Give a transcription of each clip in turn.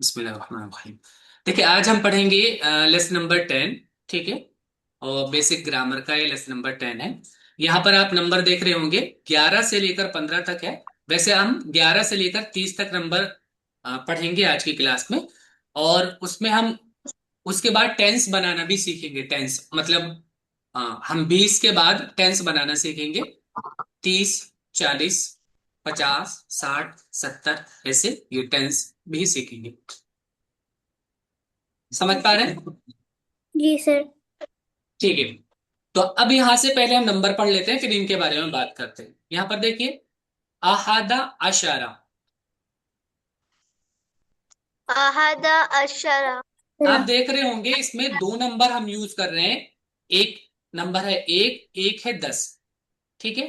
बिस्मिल्लाहिर्रहमानिर्रहीम। देखिए, आज हम पढ़ेंगे लेसन नंबर 10। ठीक है। और बेसिक ग्रामर का ये लेसन नंबर 10 है। यहाँ पर आप नंबर देख रहे होंगे, 11 से लेकर 15 तक है। वैसे हम 11 से लेकर 30 तक नंबर पढ़ेंगे आज की क्लास में। और उसमें हम उसके बाद टेंस बनाना भी सीखेंगे। टेंस मतलब हम 20 के बाद टेंस बनाना सीखेंगे। 30, 40, 50, 60, 70, ऐसे ये टेंस भी सीखेंगे। समझ पा रहे हैं? जी सर। ठीक है। तो अब यहां से पहले हम नंबर पढ़ लेते हैं, फिर इनके बारे में बात करते हैं। यहां पर देखिए, अहादा अशारा। अहदा अशरा। आप देख रहे होंगे इसमें दो नंबर हम यूज कर रहे हैं। एक नंबर है एक, एक है 10। ठीक है।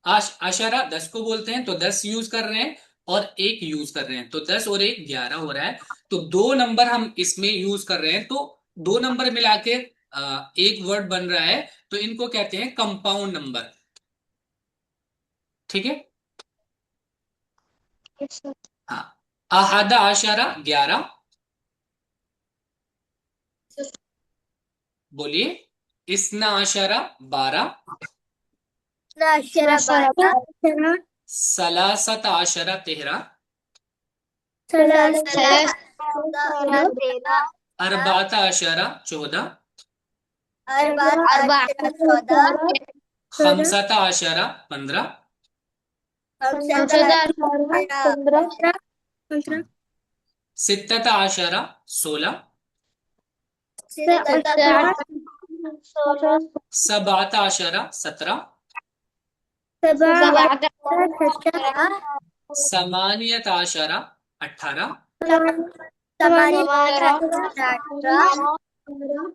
अशारा 10 को बोलते हैं, तो 10 यूज कर रहे हैं। और एक यूज कर रहे हैं, तो 10 और एक 11 हो रहा है। तो दो नंबर हम इसमें यूज कर रहे हैं, तो दो नंबर मिला के एक वर्ड बन रहा है। तो इनको कहते हैं कंपाउंड नंबर। ठीक है। हाँ। अहादा आशारा 11। बोलिए। इसना आशारा 12। अशरा बारह। सलासत आशारा 13। सलासा तेरह। अरबाता आशारा 14। अरबा अशरा चौदह। खमसता आशारा 15। हमसदा अशरा पंद्रह। सित्तता आशारा 16। सित्तत अशरा सोलह। सबाता आशारा 17। सबा अशरा समानियत आशारा 18। समानियत अशरा अठारह।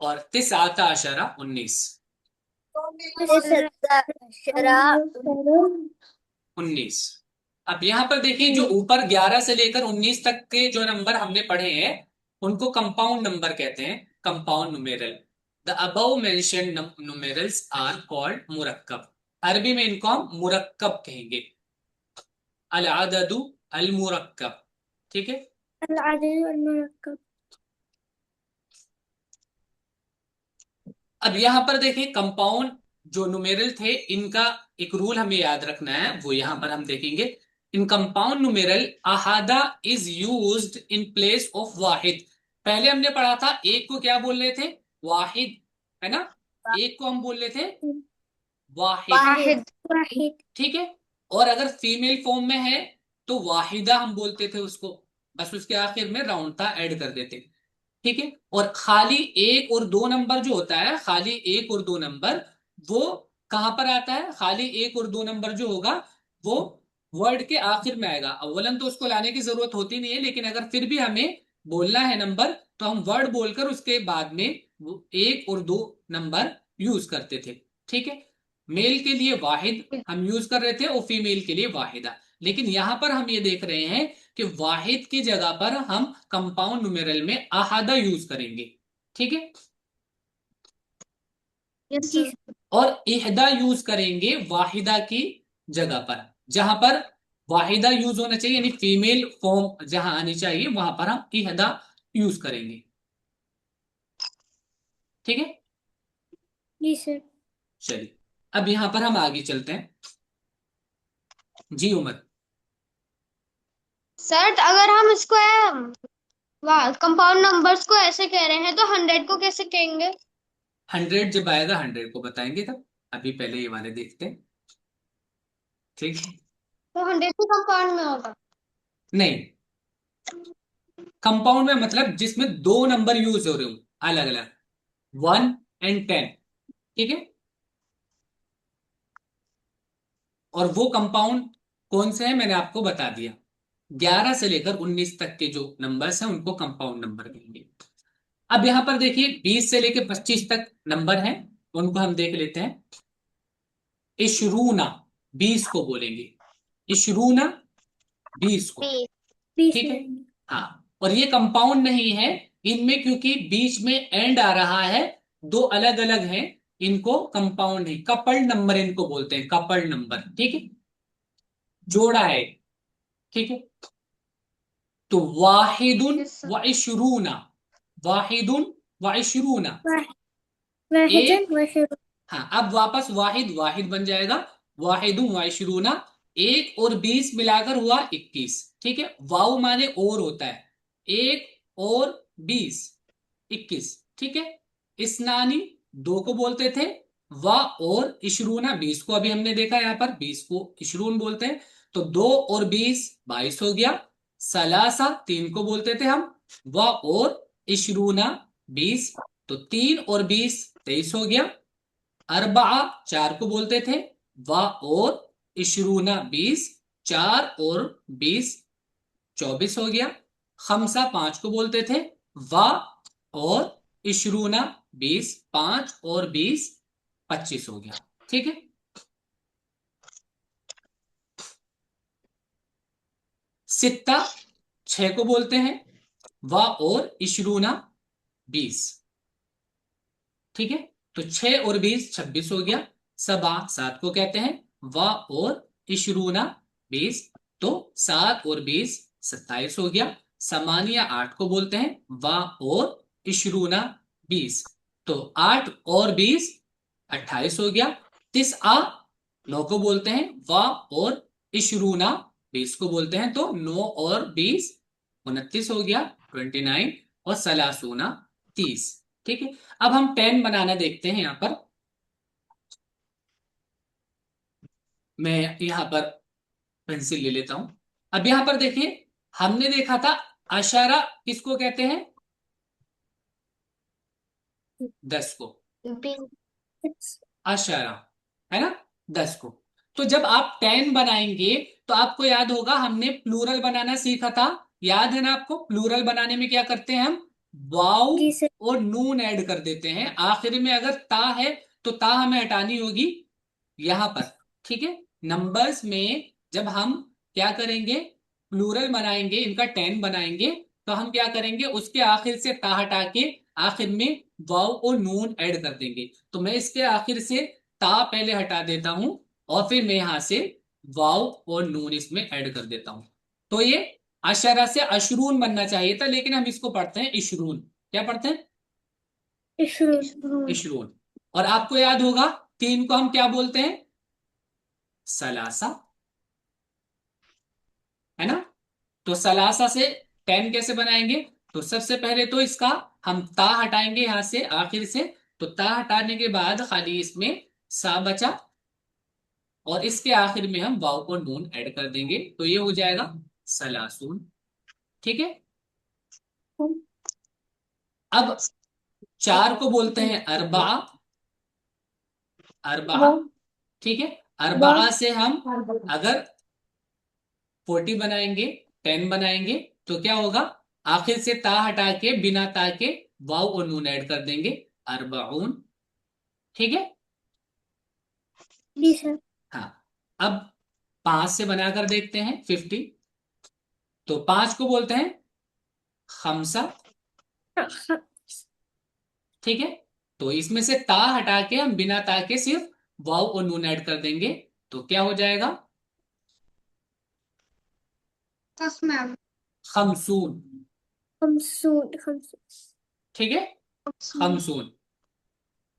और तिसआता आशारा 19। तिसअता अशरा 19। अब यहां पर देखिए, जो ऊपर 11 से लेकर 19 तक के जो नंबर हमने पढ़े हैं, उनको कंपाउंड नंबर कहते हैं। Compound numeral. The above mentioned numerals are called मुरक्कब। अरबी में इनको हम मुरक्कब कहेंगे। अल अददु अल मुरक्कब। ठीक है। अब यहां पर देखिए, कंपाउंड जो न्यूमेरल थे, इनका एक रूल हमें याद रखना है, वो यहां पर हम देखेंगे। इन कंपाउंड न्यूमेरल, अहादा is used in place of वाहिद। पहले हमने पढ़ा था एक को क्या बोल रहे थे? वाहिद। है ना? एक को हम बोल रहे थे वाहिद। वाहिद वाहिद। ठीक है। और अगर फीमेल फॉर्म में है तो वाहिदा हम बोलते थे उसको। बस उसके आखिर में राउंड था ऐड कर देते। ठीक है। और खाली एक और दो नंबर जो होता है, खाली एक और दो नंबर, वो कहां पर आता है? खाली एक और दो नंबर जो होगा, वो वर्ड के आखिर में आएगा। अव्वलन तो उसको लाने की जरूरत होती नहीं है, लेकिन अगर फिर भी हमें बोलना है नंबर, तो हम वर्ड बोलकर उसके बाद में वो एक और दो नंबर यूज करते थे। ठीक है। मेल के लिए वाहिद हम यूज कर रहे थे और फीमेल के लिए वाहिदा। लेकिन यहां पर हम ये देख रहे हैं कि वाहिद की जगह पर हम कंपाउंड न्यूमेरल में अहादा यूज करेंगे। ठीक है। Yes sir. और इहदा यूज करेंगे वाहिदा की जगह पर। जहां पर वाहिदा यूज होना चाहिए, यानी फीमेल फॉर्म जहां आनी चाहिए, वहां पर हम इहदा यूज करेंगे। ठीक है। जी सर। चलिए, अब यहां पर हम आगे चलते हैं। जी उमर। सर अगर हम इसको वाह कंपाउंड नंबर्स को ऐसे कह रहे हैं तो 100 को कैसे कहेंगे? 100 जब आएगा 100 को बताएंगे तब। अभी पहले ये वाले देखते हैं। ठीक है। तो 100 भी कंपाउंड में होगा? नहीं, कंपाउंड में मतलब जिसमें दो नंबर यूज हो रहे हो अलग अलग, 1 और 10। ठीक है। और वो कंपाउंड कौन से हैं मैंने आपको बता दिया। 11 से लेकर 19 तक के जो नंबर्स हैं उनको कंपाउंड नंबर कहेंगे। अब यहां पर देखिए, 20 से लेकर 25 तक नंबर हैं, उनको हम देख लेते हैं। इशरूना, 20 को बोलेंगे। इशरूना, 20 को। 20 ठीक है। में। हाँ। और ये कंपाउंड नहीं है इनमें, क्योंकि बीच में एंड आ रहा है, दो अलग अलग हैं। इनको कंपाउंड नहीं, कपल्ड नंबर इनको बोलते हैं, कपल्ड नंबर। ठीक है। जोड़ा है। ठीक है। तो वाहिदुन यस सर। व इशरूना, वाहिदुन व इशरूना, वाहिदन एक, वशरू। हाँ अब वापस वाहिद वाहिद बन जाएगा, वाहिदुन व इशरूना, एक और 20 मिलाकर हुआ 21। ठीक है, वाव माने और होता है, एक और 20, 21। ठीक है, इसनानी दो को बोलते थे, वा और इशरूना 20 को अभी हमने देखा, यहां पर 20 को इशरून बोलते हैं, तो 2 और 20 22 हो गया। सलासा तीन को बोलते थे हम, वा और इशरूना 20, तो 3 और 20 23 हो गया। अरबा चार को बोलते थे, वा और इशरूना 20, 4 और 20 24 हो गया। खमसा पांच को बोलते थे, वा और इशरूना 20, 5 और 20 25 हो गया। ठीक है, सित्ता छह को बोलते हैं, वा और इशरूना 20। ठीक है, तो 6 और 20 26 हो गया। सबा सात को कहते हैं, वा और इशरूना 20, तो 7 और 20 27 हो गया। समानिया आठ को बोलते हैं, वा और इशरूना 20, तो 8 और 20 28 हो गया। तिस आ नौ को बोलते हैं, वा और इशरूना 20 को बोलते हैं, तो 9 और 20 29 हो गया, 29। और सलासूना 30। ठीक है, अब हम 10 बनाना देखते हैं। यहां पर मैं यहां पर पेंसिल ले लेता हूं। अब यहां पर देखिए, हमने देखा था अशारा किसको कहते हैं, 10 को, बी। अशारा, है ना, 10 को। तो जब आप 10 बनाएंगे तो आपको याद होगा हमने प्लूरल बनाना सीखा था, याद है ना आपको, प्लूरल बनाने में क्या करते हैं हम, वाव जी सर। और नून ऐड कर देते हैं आखिर में, अगर ता है तो ता हमें हटानी होगी यहां पर। ठीक है, नंबर्स में जब हम क्या करेंगे, प्लूरल बनाएंगे, इनका 10 बनाएंगे, तो हम क्या करेंगे, उसके आखिर से ता हटा के आखिर में वाव और नून ऐड कर देंगे। तो मैं इसके आखिर से ता पहले हटा देता हूं, और फिर मैं यहां से वाव और नून इसमें ऐड कर देता हूं। तो ये अशरा से अशरून बनना चाहिए था, लेकिन हम इसको पढ़ते हैं इशरून। क्या पढ़ते हैं, इशरून। इशरून। और आपको याद होगा तीन को हम क्या बोलते हैं, सलासा, है ना। तो सलासा से 10 कैसे बनाएंगे, तो सबसे पहले तो इसका हम ता हटाएंगे यहां से आखिर से, तो ता हटाने के बाद खाली इसमें सा बचा, और इसके आखिर में हम वाव और नून ऐड कर देंगे, तो ये हो जाएगा सलासून। ठीक है, अब चार को बोलते हैं अरबा, अरबा। वो ठीक है, वो अरबा से हम अगर 40 बनाएंगे, 10 बनाएंगे, तो क्या होगा, आखिर से ता हटा के बिना ता के वाव और नून ऐड कर देंगे, अरबाउन। ठीक है, जी सर। हाँ। अब पांच से बनाकर देखते हैं 50, तो पांच को बोलते हैं खमसा। ठीक है, तो इसमें से ता हटा के हम बिना ता के सिर्फ वाव और नून ऐड कर देंगे, तो क्या हो जाएगा, यस मैम। खमसून। खमसून खमसून। ठीक है, खमसून।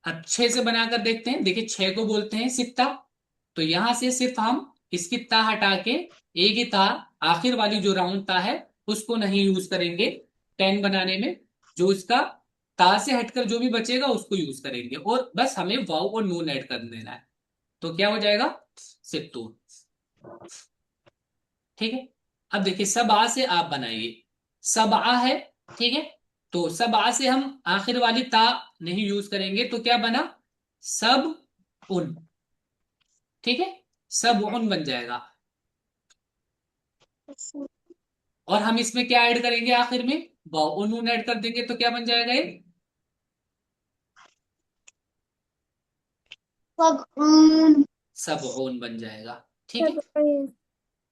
अब छह से बनाकर देखते हैं, देखिए छह को बोलते हैं सित्ता, तो यहां से सिर्फ हम इसकी ता हटा के एक ही ता, आखिर वाली जो राउंड ता है उसको नहीं यूज करेंगे 10 बनाने में, जो इसका ता से हटकर जो भी बचेगा उसको यूज करेंगे, और बस हमें वाव और नून ऐड कर देना है, तो क्या हो जाएगा, सित्तूर। ठीक है, अब देखिए सब आ से आप बनाइए, सब आ है। ठीक है, तो सब आ से हम आखिर वाली ता नहीं यूज करेंगे, तो क्या बना, सब उन। ठीक है, सब उन बन जाएगा। और हम इसमें क्या ऐड करेंगे आखिर में, वाउ नून ऐड कर देंगे, तो क्या बन जाएगा ये, सब ऊन बन जाएगा। ठीक है,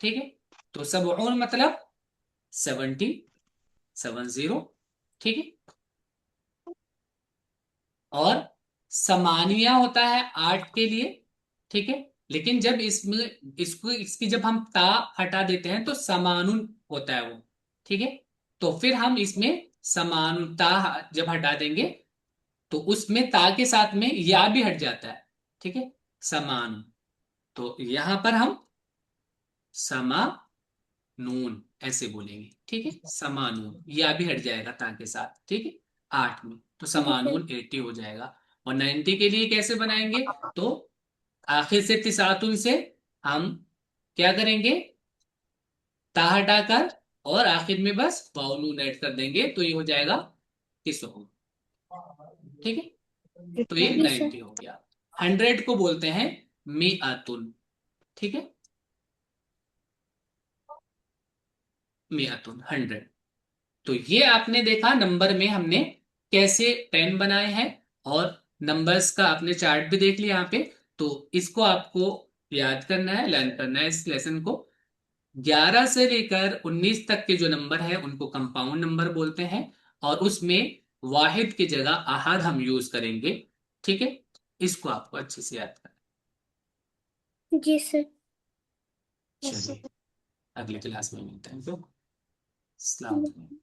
ठीक है, तो सब ऊन मतलब 70, 70। ठीक है, और समानिया होता है 8 के लिए। ठीक है, लेकिन जब इसमें इसको इसकी जब हम ता हटा देते हैं तो समानुन होता है वो। ठीक है। तो फिर हम इसमें समानता जब हटा देंगे तो उसमें ता के साथ में या भी हट जाता है, ठीक है। समान, तो यहां पर हम समानून ऐसे बोलेंगे, ठीक है। समानून या भी हट जाएगा ता के साथ, ठीक है। 8 में तो जी सर। समानून 80 हो जाएगा। और 90 के लिए कैसे बनाएंगे, तो आखिर से तिसातुन से हम क्या करेंगे, ता हटाकर और आखिर में बस वाव नून ऐड कर देंगे तो ये हो जाएगा 300, ठीक है। तो ये जी सर। 90 हो गया। 100 को बोलते हैं मिअतुन, ठीक है। मिअतुन 100। तो ये आपने देखा नंबर में हमने कैसे 10 बनाए हैं, और नंबर्स का आपने चार्ट भी देख लिया यहाँ पे। तो इसको आपको याद करना है, लर्न करना है इस लेसन को। 11 से लेकर 19 तक के जो नंबर है उनको कंपाउंड नंबर बोलते हैं, और उसमें वाहिद की जगह अहद हम यूज करेंगे, ठीक है। इसको आपको अच्छे से याद करना जी सर। है। चलिए, अगली क्लास में मिलते हैं तो। अस्सलाम वालेकुम।